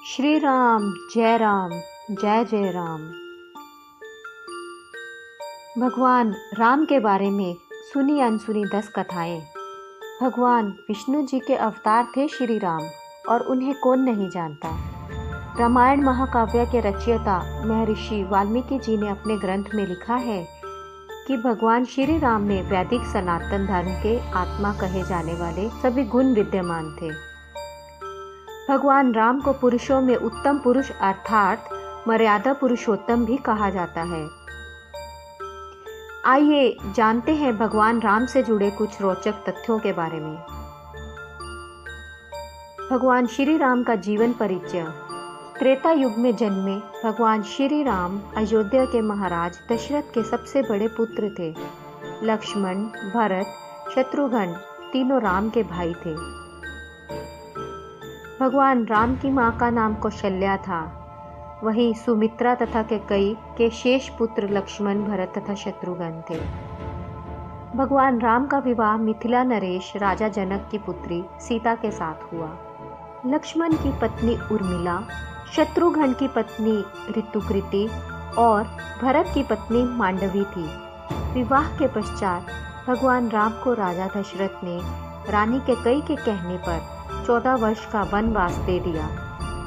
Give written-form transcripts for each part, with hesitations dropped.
श्री राम, जय जय राम। भगवान राम के बारे में सुनी अनसुनी 10 कथाएं। भगवान विष्णु जी के अवतार थे श्री राम, और उन्हें कौन नहीं जानता। रामायण महाकाव्य के रचयिता महर्षि वाल्मीकि जी ने अपने ग्रंथ में लिखा है कि भगवान श्री राम में वैदिक सनातन धर्म के आत्मा कहे जाने वाले सभी गुण विद्यमान थे। भगवान राम को पुरुषों में उत्तम पुरुष अर्थात मर्यादा पुरुषोत्तम भी कहा जाता है। आइए जानते हैं भगवान राम से जुड़े कुछ रोचक तथ्यों के बारे में। भगवान श्री राम का जीवन परिचय। त्रेता युग में जन्मे भगवान श्री राम अयोध्या के महाराज दशरथ के सबसे बड़े पुत्र थे। लक्ष्मण, भरत, शत्रुघ्न तीनों राम के भाई थे। भगवान राम की मां का नाम कौशल्या था। वहीं सुमित्रा तथा कैकेयी के शेष पुत्र लक्ष्मण, भरत तथा शत्रुघ्न थे। भगवान राम का विवाह मिथिला नरेश राजा जनक की पुत्री सीता के साथ हुआ। लक्ष्मण की पत्नी उर्मिला, शत्रुघ्न की पत्नी ऋतुकृति और भरत की पत्नी मांडवी थी। विवाह के पश्चात भगवान राम को राजा दशरथ ने रानी कैकेयी के कहने पर 14 वर्ष का वनवास दे दिया,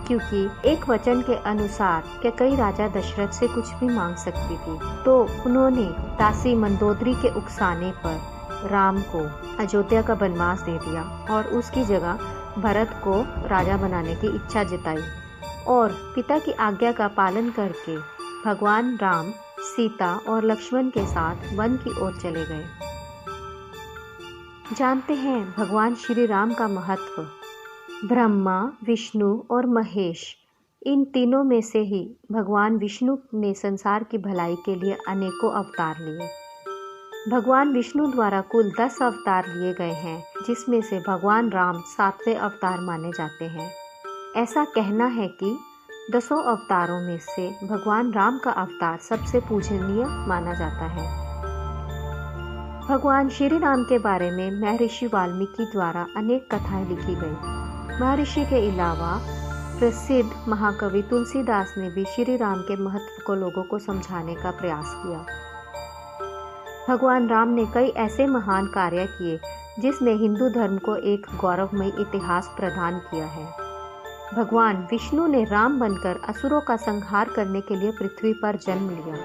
क्योंकि एक वचन के अनुसार कैकेयी राजा दशरथ से कुछ भी मांग सकती थी। तो उन्होंने दासी मंदोदरी के उकसाने पर राम को अयोध्या का वनवास दे दिया और उसकी जगह भरत को राजा बनाने की इच्छा जताई, और पिता की आज्ञा का पालन करके भगवान राम सीता और लक्ष्मण के साथ वन की ओर चले गए। जानते हैं भगवान श्री राम का महत्व। ब्रह्मा, विष्णु और महेश, इन तीनों में से ही भगवान विष्णु ने संसार की भलाई के लिए अनेकों अवतार लिए। भगवान विष्णु द्वारा कुल 10 अवतार लिए गए हैं, जिसमें से भगवान राम 7वें अवतार माने जाते हैं। ऐसा कहना है कि 10 अवतारों में से भगवान राम का अवतार सबसे पूजनीय माना जाता है। भगवान श्री राम के बारे में महर्षि वाल्मीकि द्वारा अनेक कथाएं लिखी गई। महर्षि के अलावा प्रसिद्ध महाकवि तुलसीदास ने भी श्री राम के महत्व को लोगों को समझाने का प्रयास किया। भगवान राम ने कई ऐसे महान कार्य किए जिसने हिंदू धर्म को एक गौरवमयी इतिहास प्रदान किया है। भगवान विष्णु ने राम बनकर असुरों का संहार करने के लिए पृथ्वी पर जन्म लिया।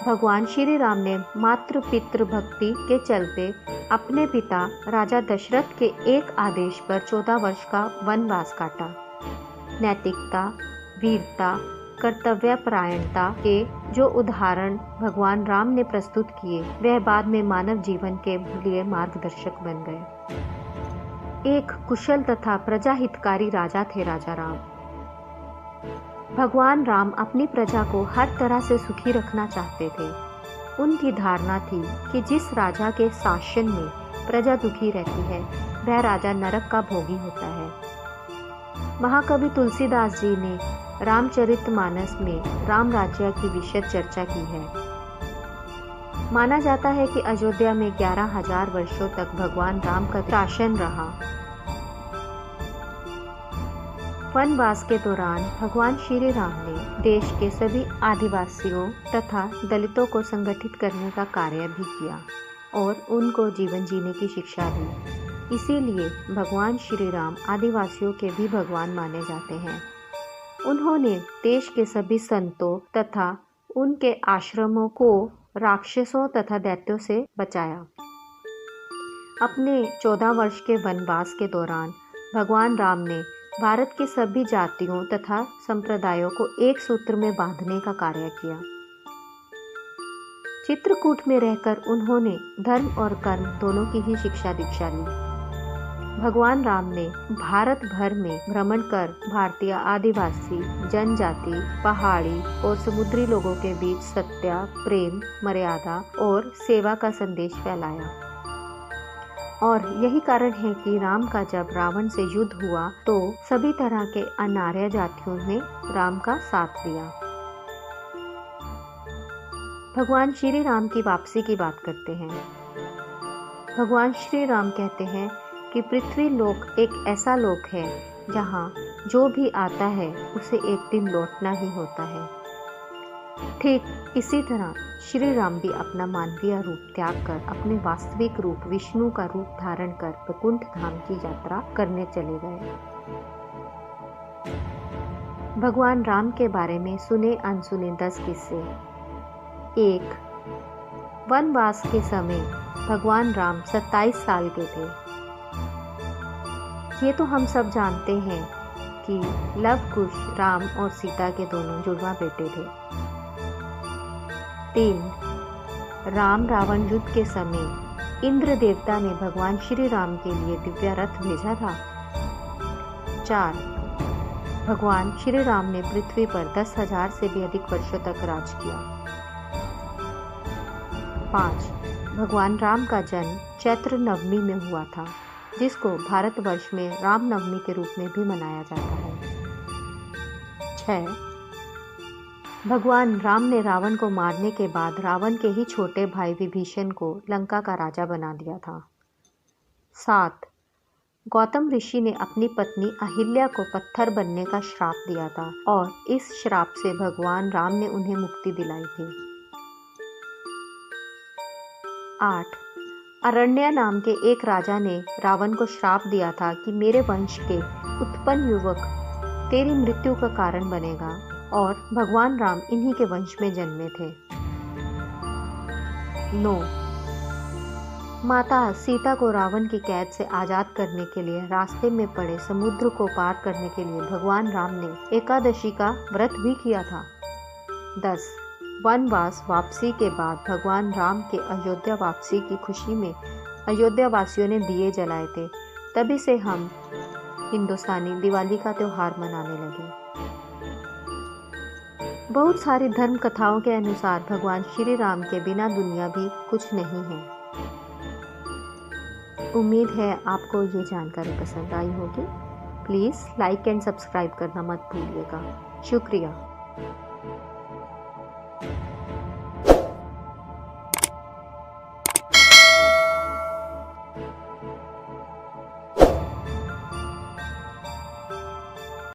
भगवान श्री राम ने मातृ पितृ भक्ति के चलते अपने पिता राजा दशरथ के एक आदेश पर 14 वर्ष का वनवास काटा। नैतिकता, वीरता, कर्तव्यपरायणता के जो उदाहरण भगवान राम ने प्रस्तुत किए, वह बाद में मानव जीवन के लिए मार्गदर्शक बन गए। एक कुशल तथा प्रजाहितकारी राजा थे राजा राम। भगवान राम अपनी प्रजा को हर तरह से सुखी रखना चाहते थे। उनकी धारणा थी कि जिस राजा के शासन में प्रजा दुखी रहती है, वह राजा नरक का भोगी होता है। महाकवि तुलसीदास जी ने रामचरितमानस में राम राज्य की विशद चर्चा की है। माना जाता है कि अयोध्या में 11,000 वर्षों तक भगवान राम का शासन रहा। वनवास के दौरान भगवान श्री राम ने देश के सभी आदिवासियों तथा दलितों को संगठित करने का कार्य भी किया और उनको जीवन जीने की शिक्षा दी। इसीलिए भगवान श्री राम आदिवासियों के भी भगवान माने जाते हैं। उन्होंने देश के सभी संतों तथा उनके आश्रमों को राक्षसों तथा दैत्यों से बचाया। अपने 14 वर्ष के वनवास के दौरान भगवान राम ने भारत के सभी जातियों तथा संप्रदायों को एक सूत्र में बांधने का कार्य किया। चित्रकूट में रहकर उन्होंने धर्म और कर्म दोनों की ही शिक्षा दीक्षा ली। भगवान राम ने भारत भर में भ्रमण कर भारतीय आदिवासी जनजाति, पहाड़ी और समुद्री लोगों के बीच सत्य, प्रेम, मर्यादा और सेवा का संदेश फैलाया। और यही कारण है कि राम का जब रावण से युद्ध हुआ तो सभी तरह के अनार्य जातियों ने राम का साथ दिया। भगवान श्री राम की वापसी की बात करते हैं। भगवान श्री राम कहते हैं कि पृथ्वी लोक एक ऐसा लोक है जहाँ जो भी आता है उसे एक दिन लौटना ही होता है। ठीक इसी तरह श्री राम भी अपना मानवीय रूप त्याग कर अपने वास्तविक रूप विष्णु का रूप धारण कर वैकुंठ धाम की यात्रा करने चले गए। भगवान राम के बारे में सुने अनसुने 10 किस्से। 1. वनवास के समय भगवान राम 27 साल के थे। ये तो हम सब जानते हैं कि लव कुश राम और सीता के दोनों जुड़वा बेटे थे। 3. राम रावण युद्ध के समय इंद्र देवता ने भगवान श्री राम के लिए दिव्य रथ भेजा था। 4. भगवान श्री राम ने पृथ्वी पर 10,000 से भी अधिक वर्षों तक राज किया। 5. भगवान राम का जन्म चैत्र नवमी में हुआ था, जिसको भारतवर्ष में रामनवमी के रूप में भी मनाया जाता है। 6. भगवान राम ने रावण को मारने के बाद रावण के ही छोटे भाई विभीषण को लंका का राजा बना दिया था। 7. गौतम ऋषि ने अपनी पत्नी अहिल्या को पत्थर बनने का श्राप दिया था और इस श्राप से भगवान राम ने उन्हें मुक्ति दिलाई थी। 8. अरण्य नाम के एक राजा ने रावण को श्राप दिया था कि मेरे वंश के उत्पन्न युवक तेरी मृत्यु का कारण बनेगा, और भगवान राम इन्हीं के वंश में जन्मे थे। 9. माता सीता को रावण की कैद से आजाद करने के लिए रास्ते में पड़े समुद्र को पार करने के लिए भगवान राम ने एकादशी का व्रत भी किया था। 10. वनवास वापसी के बाद भगवान राम के अयोध्या वापसी की खुशी में अयोध्या वासियों ने दिए जलाए थे। तभी से हम हिंदुस्तानी दिवाली का त्यौहार मनाने लगे। बहुत सारी धर्म कथाओं के अनुसार भगवान श्री राम के बिना दुनिया भी कुछ नहीं है। उम्मीद है आपको ये जानकारी पसंद आई होगी। प्लीज़ लाइक एंड सब्सक्राइब करना मत भूलिएगा। शुक्रिया।